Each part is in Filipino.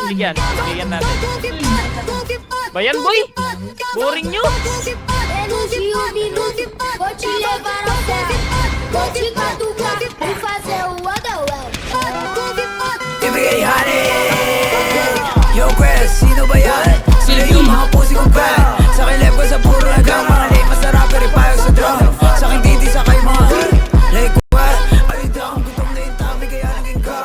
Bigyan natin. Bayan boy! Boring nyo! Vou te levar ao céu, vou te catucar e fazer o underwear. Ibigay hanin Yo Chris, sino ba yan? Sino yung mga pusi kong band? Sa akin left ko sa puro hanggang mga late masarap pero payag sa drum. Sa akin titi sa kay mga like what? Ayun akong gutom na yung tabi kaya naging ka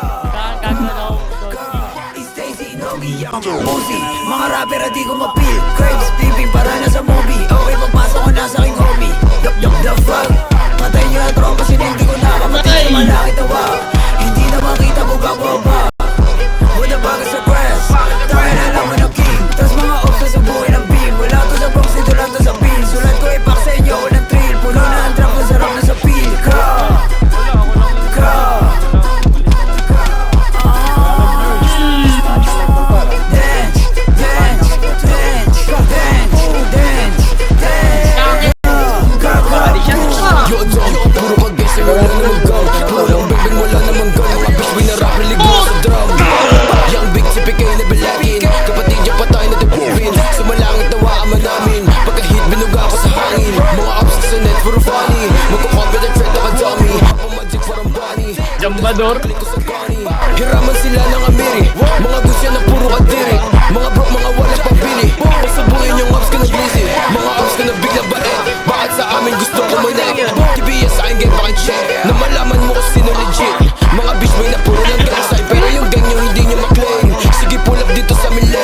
Stacy, Nogi, ang pusi mga rapper at di ko mapil Crabes, flipping para na sa movie Okay, pagpasok ko na sa aking hobby The fuck? Patay nyo na tropa, sinindi ko na kapatid sa malaki tawa Hindi na makita ko gagwaba Wala baga sa press Tayo na lang mo ng king Tas mga ops na sa buhay ng beam Wala to sa box, dito lang to sa pin Sulat ko ipak sa inyo, walang thrill Puno na ang trap, masarap na sa pil Ka Dance, dance, dance, dance, dance Yo, puro pag-guessing, wala namang gang Walang bibig, wala namang gang Mga bitch, binarap, liligro sa drum Young big, si PK na balakin Kapatid niya patay na tipupin Sumalangit na waaman namin Pagka-hit, binuga ako sa hangin Mga ups sa net, puro funny Magko-confident, friend, ako dummy Pamagic, parang bunny Jambador. Klik ko sa gunny Hiraman